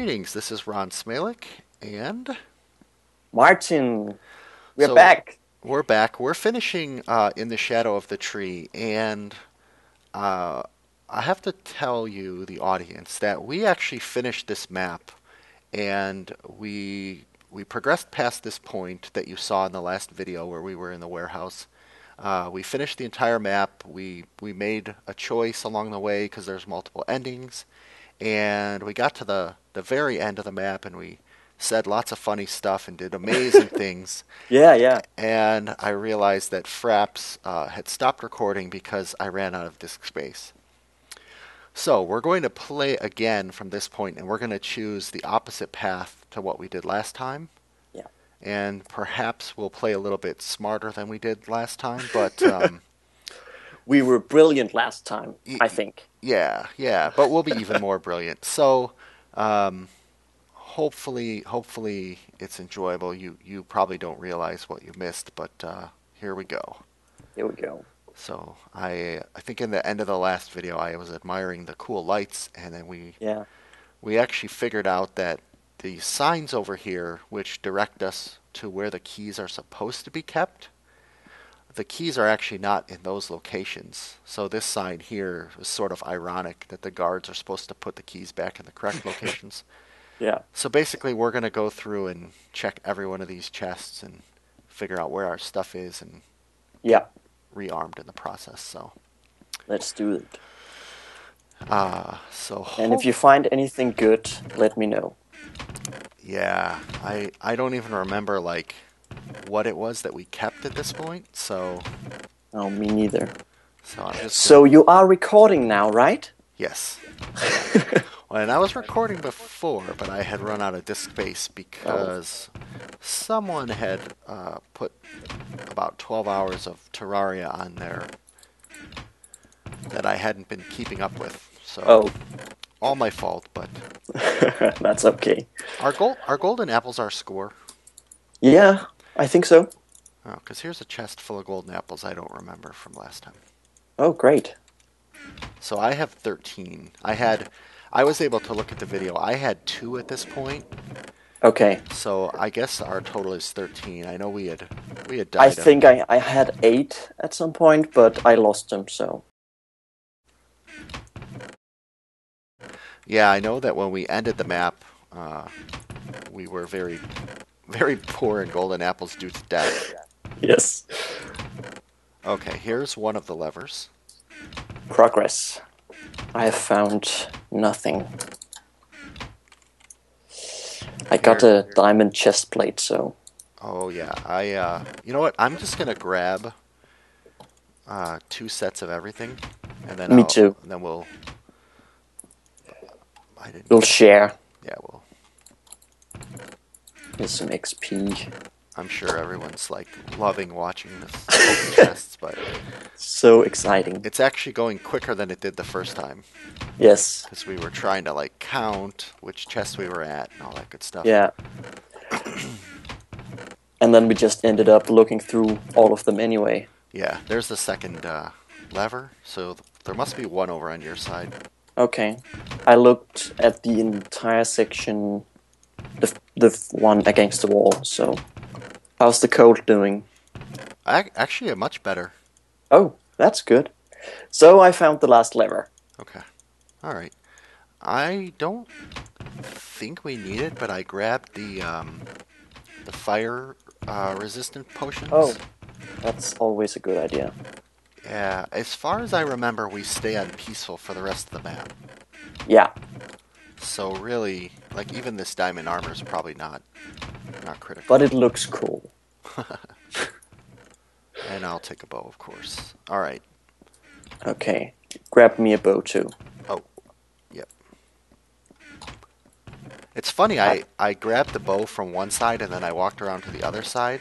Greetings, this is Ron Smalek, and Martin, we're so back. we're back. We're finishing In the Shadow of the Tree, and uh, I have to tell you, the audience, that we actually finished this map, and we progressed past this point that you saw in the last video where we were in the warehouse. We finished the entire map. We made a choice along the way because there's multiple endings, and we got to the very end of the map, and we said lots of funny stuff and did amazing things. Yeah, yeah. And I realized that Fraps had stopped recording because I ran out of disk space. So we're going to play again from this point, and we're going to choose the opposite path to what we did last time. Yeah. And perhaps we'll play a little bit smarter than we did last time, but We were brilliant last time, y- I y- think. yeah, but we'll be even more brilliant. So um, hopefully it's enjoyable. You probably don't realize what you missed, but here we go. Here we go. So I think in the end of the last video I was admiring the cool lights, and then Yeah. we actually figured out that the signs over here, which direct us to where the keys are supposed to be kept, the keys are actually not in those locations. So this sign here is sort of ironic that the guards are supposed to put the keys back in the correct locations. Yeah. So basically, we're going to go through and check every one of these chests and figure out where our stuff is and Yeah. rearmed in the process. So, Let's do it. so And if you find anything good, let me know. yeah, I don't even remember like what it was that we kept at this point. Oh, me neither. So I'm just So you are recording now, right? yes. Well, and I was recording before, but I had run out of disk space because someone had put about 12 hours of Terraria on there that I hadn't been keeping up with. So Oh, all my fault, but that's okay. our golden apples our score. Yeah, I think so. Oh, because here's a chest full of golden apples I don't remember from last time. Oh, great. So I have 13. I was able to look at the video. I had 2 at this point. Okay. So I guess our total is 13. I know we had I died. think I had 8 at some point, but I lost them, so. Yeah, I know that when we ended the map, we were very, very poor in golden apples due to death. Yes. Okay, here's one of the levers. Progress. I have found nothing. I got a diamond chest plate, so. Oh yeah, you know what? I'm just gonna grab 2 sets of everything, and then Me too. And then we'll. I didn't. We'll share. Yeah, well, Here's some XP. I'm sure everyone's like loving watching this open chests, but So exciting. it's actually going quicker than it did the first time Yes. because we were trying to like count which chest we were at and all that good stuff. Yeah. And then we just ended up looking through all of them anyway. Yeah, there's the second lever, so there must be one over on your side. Okay. I looked at the entire section, the one against the wall, so. How's the code doing? Actually, much better. Oh, that's good. So I found the last lever. Okay. All right. I don't think we need it, but I grabbed the fire resistant potions. Oh, that's always a good idea. Yeah, as far as I remember, we stay on peaceful for the rest of the map. Yeah. So really, like even this diamond armor is probably not critical. But it looks cool. And I'll take a bow, of course. All right. Okay. Grab me a bow too. Oh, yep. It's funny, I grabbed the bow from one side and then I walked around to the other side,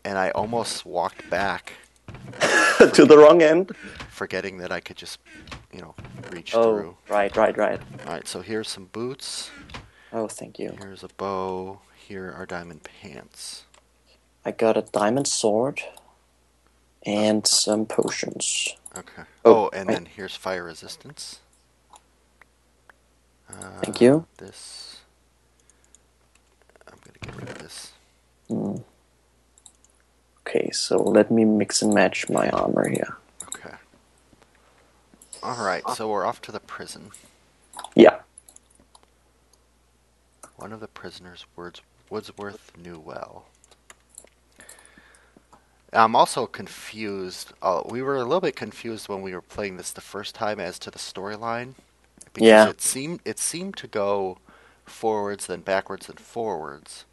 and I almost walked back To the wrong end? forgetting that I could just, reach Oh, through. right. Alright, so here's some boots. Oh, thank you. Here's a bow. Here are diamond pants. I got a diamond sword and some potions. Okay. Oh, Oh, and right. then here's fire resistance. Thank you. This. I'm gonna get rid of this. Okay, so let me mix and match my armor here. Okay. Alright, so we're off to the prison. Yeah. One of the prisoners Woodsworth knew well. I'm also confused. We were a little bit confused when we were playing this the first time as to the storyline, because Yeah. it seemed to go forwards, then backwards, then forwards.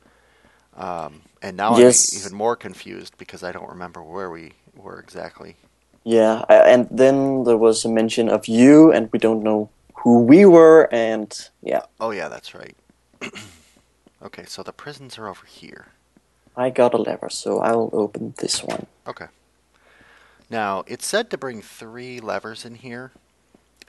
And now I'm even Yes. more confused because I don't remember where we were exactly. Yeah. And then there was a mention of you, and we don't know who we were, and yeah. Oh yeah, that's right. Okay, so the prisons are over here. I got a lever, so I'll open this one. Okay. Now, it said to bring 3 levers in here,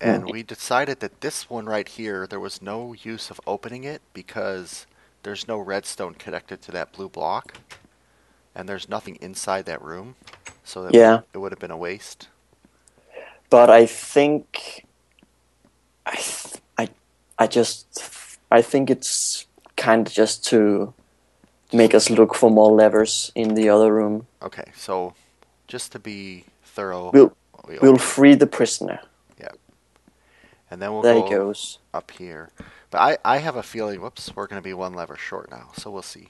Hmm. and we decided that this one right here, there was no use of opening it because there's no redstone connected to that blue block, and there's nothing inside that room, so Yeah. it would have been a waste. But I think I th- I just I think it's kind of just to make us look for more levers in the other room. Okay, so just to be thorough, We'll we we'll open, free the prisoner. yeah, and then we'll There he go goes. up here. But I have a feeling, whoops, we're going to be 1 lever short now, so we'll see.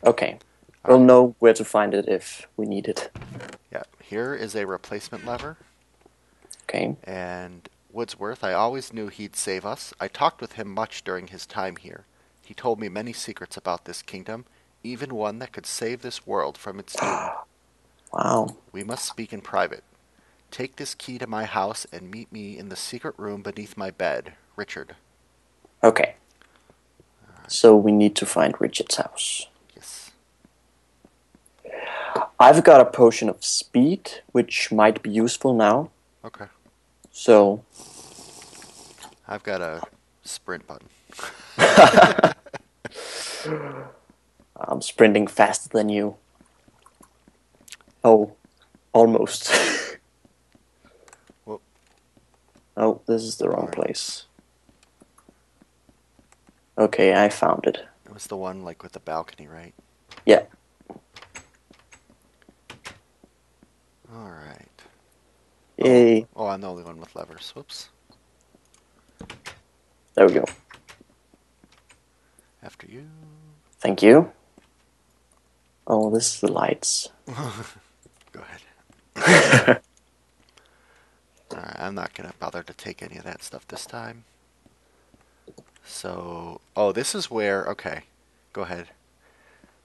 Okay. All We'll right, know where to find it if we need it. yeah, here is a replacement lever. Okay. And Woodsworth, I always knew he'd save us. I talked with him much during his time here. He told me many secrets about this kingdom, even one that could save this world from its doom. Wow. We must speak in private. Take this key to my house and meet me in the secret room beneath my bed, Richard. Okay. So we need to find Richard's house. Yes. I've got a potion of speed, which might be useful now. Okay. So I've got a sprint button. I'm sprinting faster than you. Oh, almost. Whoop. Oh, this is the wrong Alright. place. Okay, I found it. It was the one like with the balcony, right? Yeah. Alright. Yay. Oh, I'm the only one with levers. Whoops. There we go. After you. Thank you. Oh, this is the lights. Go ahead. Alright, I'm not going to bother to take any of that stuff this time. So, oh, this is where, okay, go ahead.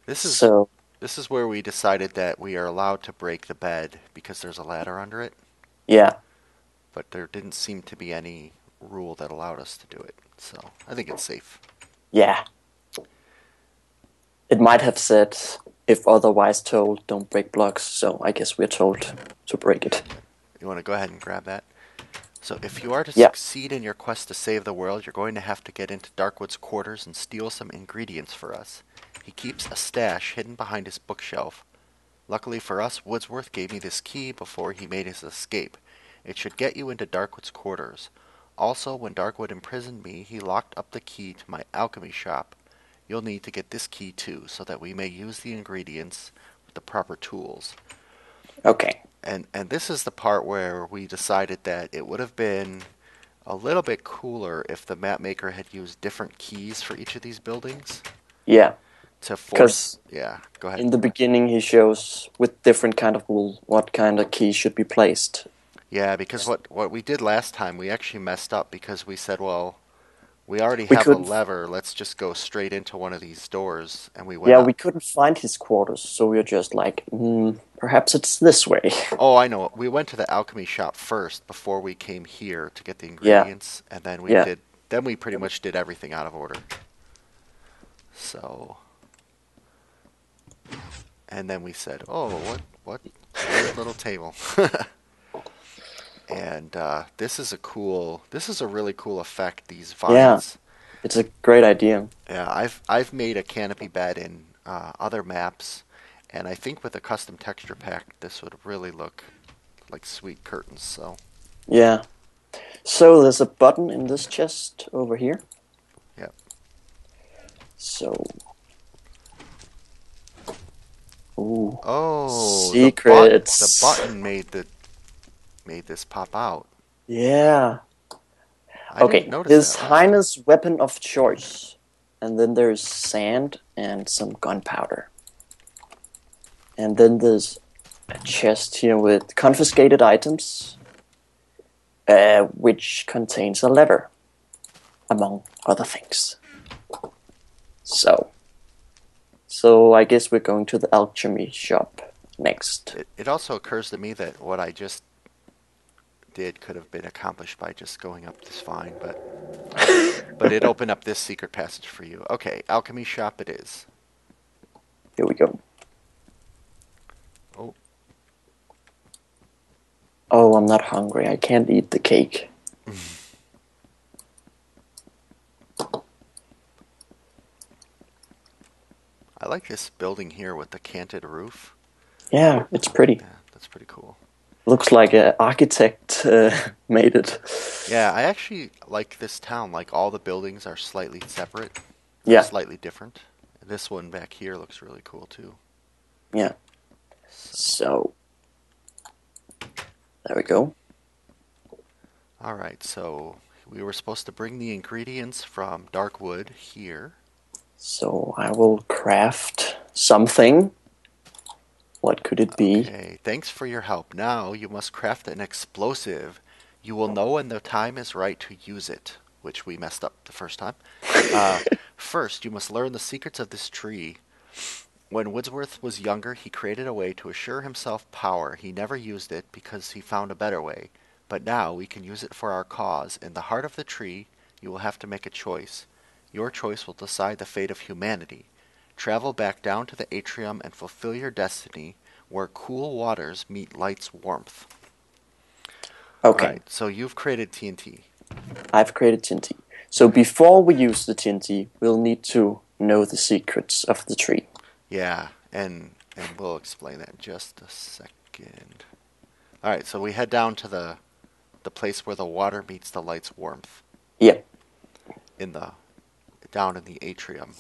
This is where we decided that we are allowed to break the bed because there's a ladder under it, yeah. but there didn't seem to be any rule that allowed us to do it. So, I think it's safe. Yeah. It might have said, if otherwise told, don't break blocks, so I guess we're told to break it. You want to go ahead and grab that? So, if you are to Yeah. succeed in your quest to save the world, you're going to have to get into Darkwood's quarters and steal some ingredients for us. He keeps a stash hidden behind his bookshelf. Luckily for us, Woodsworth gave me this key before he made his escape. It should get you into Darkwood's quarters. Also, when Darkwood imprisoned me, he locked up the key to my alchemy shop. You'll need to get this key too, so that we may use the ingredients with the proper tools. Okay. And this is the part where we decided that it would have been a little bit cooler if the map maker had used different keys for each of these buildings Yeah. to force. Because Yeah, go ahead. in the beginning he shows with different kind of wool what kind of key should be placed. Yeah, because what we did last time, we actually messed up because we said, well, we already We have a couldn't. lever. Let's just go straight into one of these doors, and we went Yeah, up. we couldn't find his quarters, so we were just like, perhaps it's this way. Oh, I know. We went to the alchemy shop first before we came here to get the Yeah. ingredients, and then we Yeah. did. Then we pretty much did everything out of order. So, and then we said, "Oh, what weird little table." And this is a really cool effect. These Yeah, vines. it's a great idea. Yeah, I've made a canopy bed in other maps, and I think with a custom texture pack, this would really look like sweet curtains. So, Yeah. So there's a button in this chest over here. So, ooh, Oh, the secrets. button made this pop out. Yeah. I didn't Okay, notice His that last time. Highness weapon of choice. And then there's sand and some gunpowder. And then there's a chest here with confiscated items, which contains a lever, among other things. So I guess we're going to the alchemy shop next. It also occurs to me that what I just did could have been accomplished by just going up this vine, but it opened up this secret passage for you. Okay, alchemy shop it is. Here we go. Oh, Oh, I'm not hungry. I can't eat the cake. I like this building here with the canted roof. Yeah, it's pretty. Yeah, that's pretty cool. Looks like an architect made it. Yeah, I actually like this town. Like all the buildings are slightly separate, or Yeah, slightly different. This one back here looks really cool too. yeah. So, So, there we go. all right, so we were supposed to bring the ingredients from Darkwood here. So I will craft something. What could it be? Okay, thanks for your help. Now you must craft an explosive. You will know when the time is right to use it, which we messed up the first time. Uh, First, you must learn the secrets of this tree. When Woodsworth was younger, he created a way to assure himself power. He never used it because he found a better way. But now we can use it for our cause. In the heart of the tree, you will have to make a choice. Your choice will decide the fate of humanity. Travel back down to the atrium and fulfill your destiny where cool waters meet light's warmth. Okay, Alright, so you've created TNT. I've created TNT. So before we use the TNT, we'll need to know the secrets of the tree. Yeah, and we'll explain that in just a second. Alright, so we head down to the place where the water meets the light's warmth Yeah. in the down in the atrium.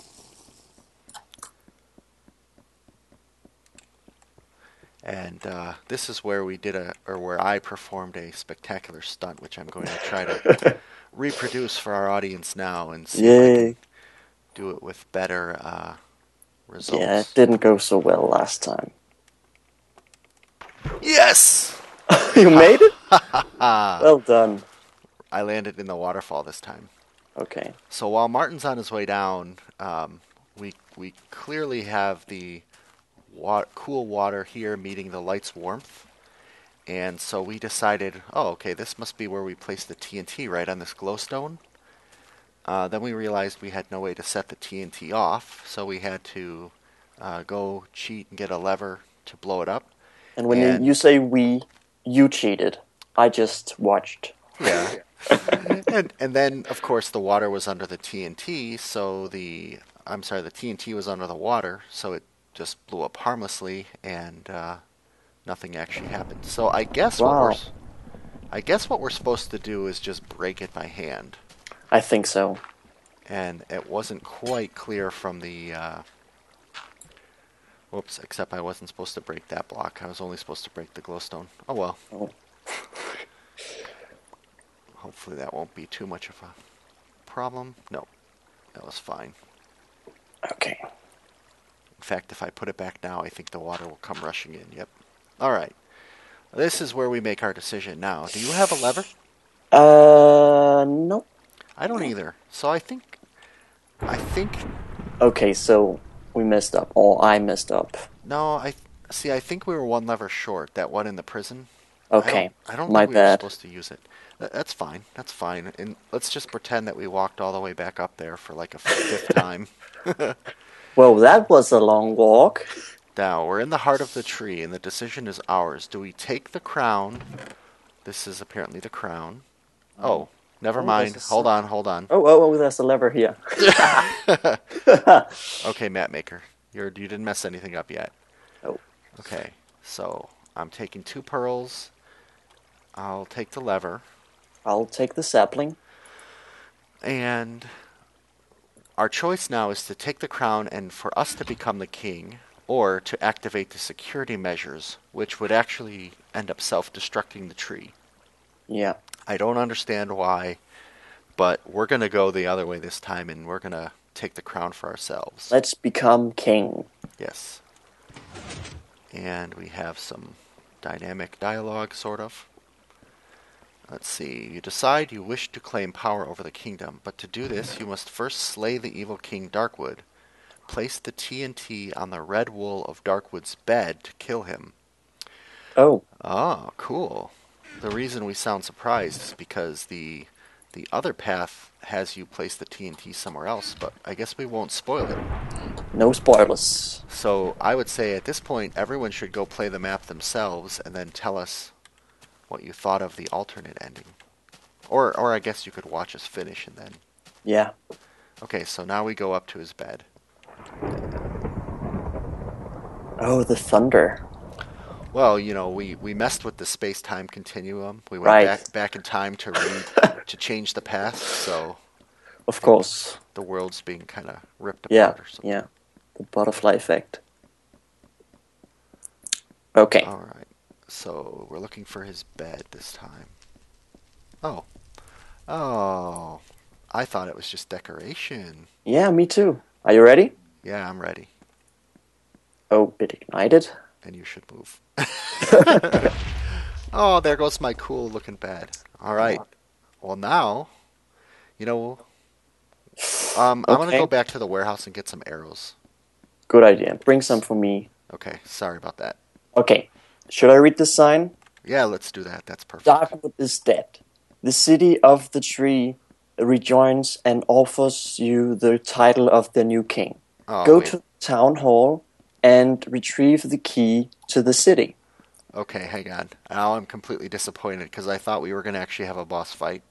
And this is where where I performed a spectacular stunt, which I'm going to try to reproduce for our audience now and see if I can Yay. do it with better Yeah, it results. didn't go so well last time. Yes! You made it? Ah, Well done. I landed in the waterfall this time. Okay. So while Martin's on his way down, we clearly have the cool water here meeting the light's warmth. And so we decided, oh, okay, this must be where we place the TNT, right on this glowstone. Then we realized we had no way to set the TNT off, so we had to go cheat and get a lever to blow it up. And when And you say we, you cheated. I just watched. yeah, and then of course the water was under the TNT, so the TNT was under the water, so it just blew up harmlessly, and nothing actually happened. So Wow. I guess what we're supposed to do is just break it by hand. I think so. And it wasn't quite clear from the whoops, except I wasn't supposed to break that block. I was only supposed to break the glowstone. Oh well. Oh. Hopefully that won't be too much of a problem. No, that was fine. Okay. In fact, if I put it back now, I think the water will come rushing in. Yep. All right. This is where we make our decision now. Do you have a lever? No. I don't either. So I think Okay, so we messed up. Or I messed up. no, I see. I think we were one lever short. That one in the prison. Okay, I don't my think we were bad. supposed to use it. That's fine. That's fine. And let's just pretend that we walked all the way back up there for like a fifth time. Well, that was a long walk. Now, we're in the heart of the tree, and the decision is ours. Do we take the crown? This is apparently the crown. Oh, never Oh, mind. Hold on, hold on. Oh, there's a lever here. Okay, map maker. You didn't mess anything up yet. Oh, Okay, so I'm taking 2 pearls. I'll take the lever. I'll take the sapling. And our choice now is to take the crown and for us to become the king, or to activate the security measures, which would actually end up self-destructing the tree. Yeah. I don't understand why, but we're going to go the other way this time, and we're going to take the crown for ourselves. Let's become king. Yes. And we have some dynamic dialogue, sort of. Let's see. You decide you wish to claim power over the kingdom, but to do this, you must first slay the evil King Darkwood. Place the TNT on the red wool of Darkwood's bed to kill him. Oh. Oh, cool. The reason we sound surprised is because the other path has you place the TNT somewhere else, but I guess we won't spoil it. No spoilers. So I would say at this point, everyone should go play the map themselves and then tell us what you thought of the alternate ending. Or I guess you could watch us finish and then... Yeah. Okay, so now we go up to his bed. Oh, the thunder. Well, you know, we messed with the space-time continuum. We went Right. back in time to to change the past, so Of course. the world's being kind of ripped Yeah. apart or something. Yeah. The butterfly effect. Okay. All right. So we're looking for his bed this time. Oh. Oh. I thought it was just decoration. Yeah, me too. Are you ready? Yeah, I'm ready. Oh, it ignited. And you should move. Oh, there goes my cool looking bed. All right. Well, now, you know, I'm going to Okay. go back to the warehouse and get some arrows. Good idea. Bring some for me. Okay, sorry about that. Okay. Should I read the sign? Yeah, let's do that. That's perfect. Darkwood is dead. The city of the tree rejoins and offers you the title of the new king. Oh, Go wait. to the town hall and retrieve the key to the city. Okay, hang on. Now I'm completely disappointed because I thought we were going to actually have a boss fight.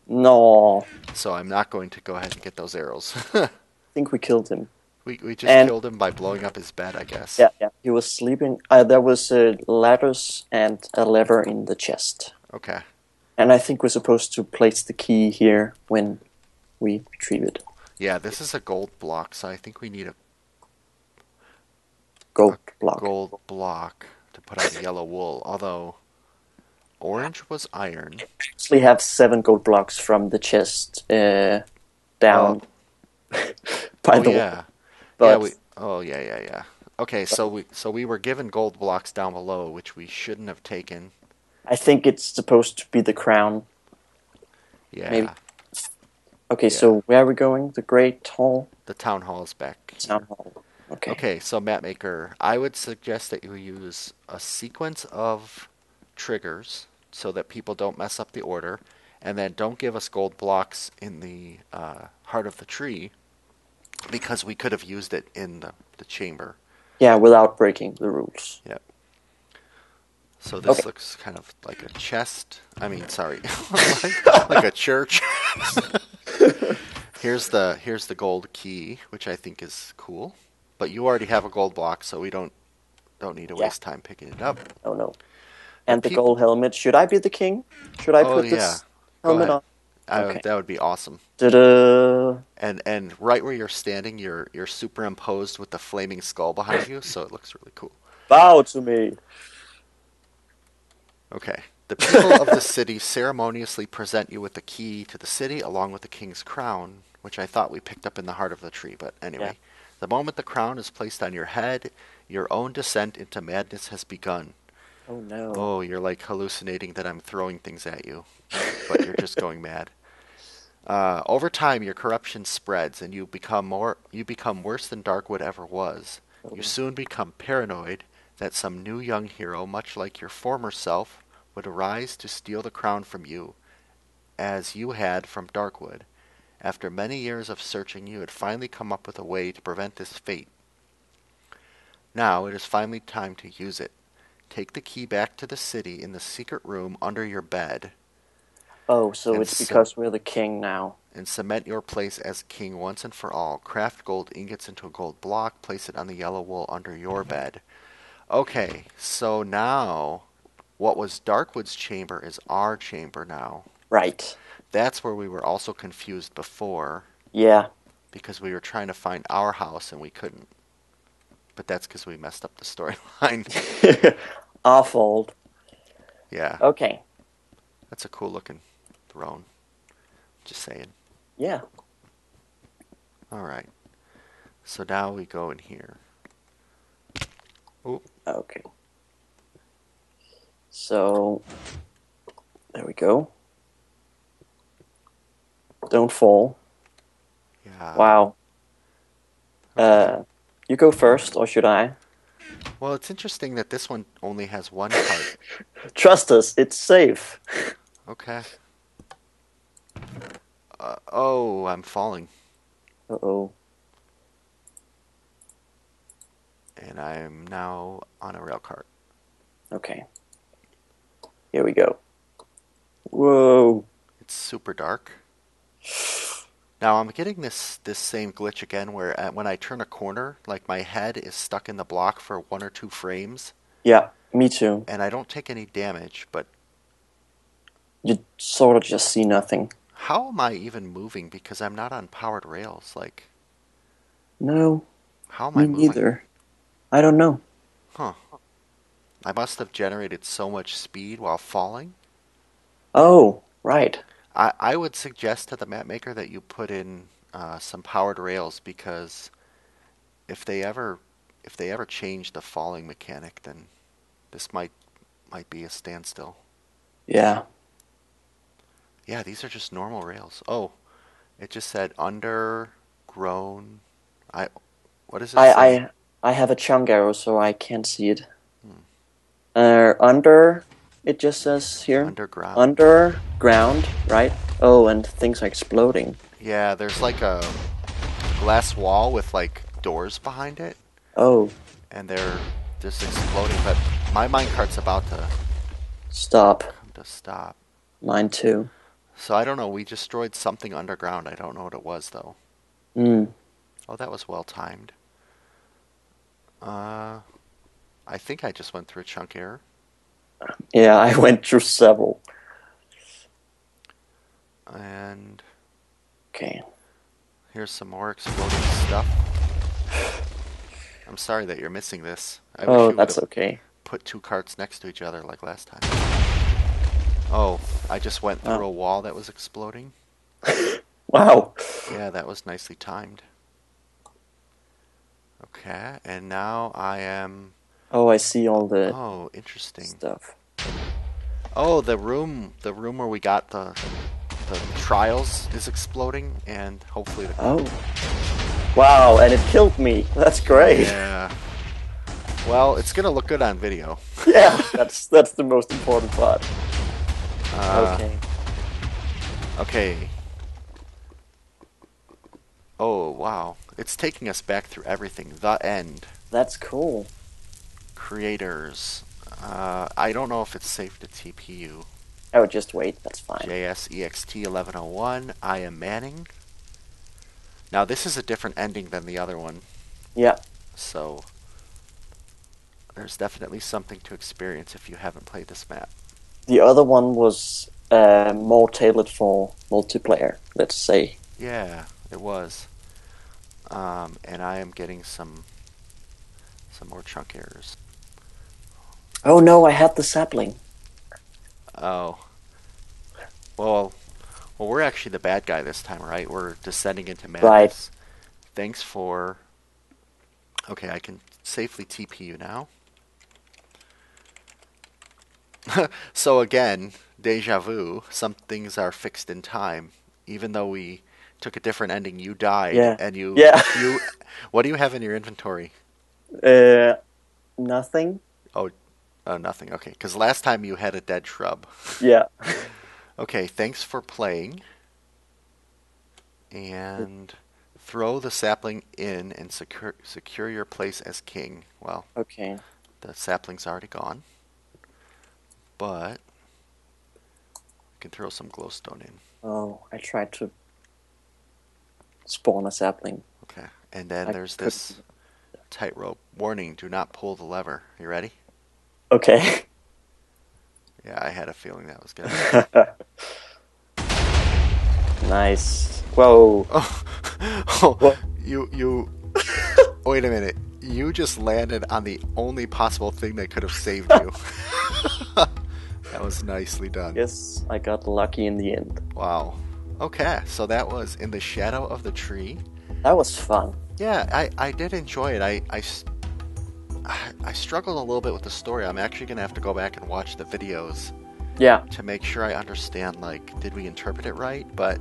No, So I'm not going to go ahead and get those arrows. I think we killed him. we just And- killed him by blowing up his bed, I guess. Yeah. He was sleeping. There was ladders and a lever in the chest. Okay. And I think we're supposed to place the key here when we retrieve it. Yeah, this is a gold block, so I think we need a Gold block. gold block to put on the yellow wool. Although orange was iron. Actually have 7 gold blocks from the chest down by Oh the yeah. wall. But Yeah. Okay, so we were given gold blocks down below, which we shouldn't have taken. I think it's supposed to be the crown. Yeah. Maybe. Okay, so where are we going? The Great Hall? The town hall is back. Town Hall. Okay. Okay, so Mapmaker, I would suggest that you use a sequence of triggers so that people don't mess up the order, and then don't give us gold blocks in the heart of the tree because we could have used it in the chamber. Yeah, without breaking the rules. Yep. So this Okay. looks kind of like a chest. I mean, sorry, like a church. Here's the gold key, which I think is cool. But you already have a gold block, so we don't need to Yeah. waste time picking it up. Oh no. And the peop- gold helmet. Should I be the king? Should I Oh, put yeah. this Go helmet ahead. on? Okay. That would be awesome. Ta-da! And right where you're standing, you're superimposed with the flaming skull behind you, so it looks really cool. Bow to me. Okay. The people of the city ceremoniously present you with the key to the city along with the king's crown, which I thought we picked up in the heart of the tree, but anyway. Yeah. The moment the crown is placed on your head, your own descent into madness has begun. Oh no. Oh, you're like hallucinating that I'm throwing things at you, but you're just going mad. Over time, your corruption spreads, and you become worse than Darkwood ever was. You soon become paranoid that some new young hero, much like your former self, would arise to steal the crown from you, as you had from Darkwood. After many years of searching, you had finally come up with a way to prevent this fate. Now it is finally time to use it. Take the key back to the city in the secret room under your bed, Oh, so And it's so- because we're the king now. and cement your place as king once and for all. Craft gold ingots into a gold block, place it on the yellow wool under your bed. Okay, so now what was Darkwood's chamber is our chamber now. Right. That's where we were also confused before, Yeah. because we were trying to find our house and we couldn't. But that's because we messed up the storyline. Our fault. Yeah, Okay. that's a cool looking throne. Just saying. Yeah. All right. So now we go in here. Oh, Okay. So there we go. Don't fall. yeah. Wow. Okay. You go first, or should I? Well, it's interesting that this one only has one card. Trust us, it's safe. Okay. Oh, I'm falling. Uh-oh. And I'm now on a rail cart. Okay. Here we go. Whoa. It's super dark. Now I'm getting this same glitch again where when I turn a corner, like my head is stuck in the block for 1 or 2 frames, Yeah, me too. and I don't take any damage, but You sort of just see nothing. how am I even moving? Because I'm not on powered rails. Like, No, how am I me moving? neither. I don't know. Huh. I must have generated so much speed while falling. Oh, right. I would suggest to the map maker that you put in some powered rails because if they ever change the falling mechanic, then this might be a standstill. Yeah. Yeah, these are just normal rails. Oh, it just said undergrown. I what does it I say? I I have a chunk arrow, so I can't see it. Hmm. Under, it just says here. Underground. Underground, right? Oh, and things are exploding. Yeah, there's like a glass wall with like doors behind it, Oh, and they're just exploding. But my minecart's about to stop. come to stop. Mine too. So I don't know. We destroyed something underground. I don't know what it was though. Mm. Oh, that was well timed. Uh, I think I just went through a chunk error. Yeah, I went through several. And Okay. here's some more exploding stuff. I'm sorry that you're missing this. I wish Oh, you would that's have okay. put 2 carts next to each other like last time. Oh, I just went through Oh. a wall that was exploding. Wow. Yeah, that was nicely timed. Okay, and now I am... Oh, I see all the Oh, interesting. stuff. Oh, the room where we got the trials is exploding, and hopefully the... Oh. Wow, and it killed me. That's great. Yeah. Well, it's gonna look good on video. Yeah, that's the most important part. Uh, Okay. Okay. Oh, wow. It's taking us back through everything. The end. That's cool. Creators. I don't know if it's safe to TP you. Oh, just wait. That's fine. JSEXT1101. I am Manning. Now, this is a different ending than the other one, Yeah. so there's definitely something to experience if you haven't played this map. The other one was more tailored for multiplayer, let's say. Yeah, it was. And I am getting some more chunk errors. Oh no, I had the sapling. Oh. Well, we're actually the bad guy this time, right? We're descending into madness. Right. Thanks for... Okay, I can safely TP you now. So again, deja vu, some things are fixed in time. Even though we took a different ending, you died. Yeah. And you... Yeah. What do you have in your inventory? Nothing. Oh, nothing. Okay, because last time you had a dead shrub. Yeah. Okay, thanks for playing. And throw the sapling in and secure your place as king. Well, Okay. the sapling's already gone. But I can throw some glowstone in. Oh, I tried to spawn a sapling. Okay, and then I there's couldn't. this tightrope. Warning, do not pull the lever. You ready? Okay. Yeah, I had a feeling that was going to happen. Nice. Whoa. Oh, Oh, Well, you. Wait a minute. You just landed on the only possible thing that could have saved you. That was nicely done. yes, I got lucky in the end. Wow. Okay, so that was In the Shadow of the Tree. That was fun. Yeah, I did enjoy it. I struggled a little bit with the story. I'm actually going to have to go back and watch the videos Yeah, to make sure I understand, like, did we interpret it right? But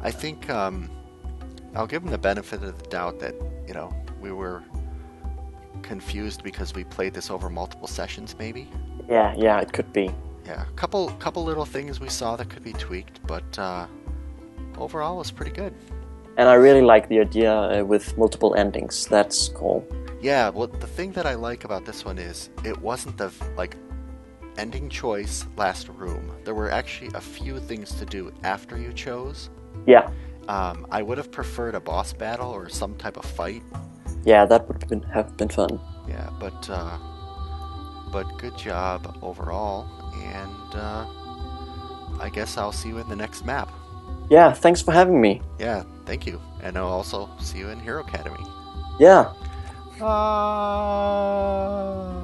I think I'll give them the benefit of the doubt that, we were confused because we played this over multiple sessions, maybe. yeah, it could be. Yeah, couple little things we saw that could be tweaked, but overall it was pretty good. And I really like the idea with multiple endings. That's cool. Yeah, well, the thing that I like about this one is it wasn't the ending choice last room. There were actually a few things to do after you chose. Yeah, I would have preferred a boss battle or some type of fight. yeah, that would have been fun. Yeah, but good job overall, and I guess I'll see you in the next map. Yeah, thanks for having me. Yeah, thank you, and I'll also see you in Hero Academy. Yeah. Ah.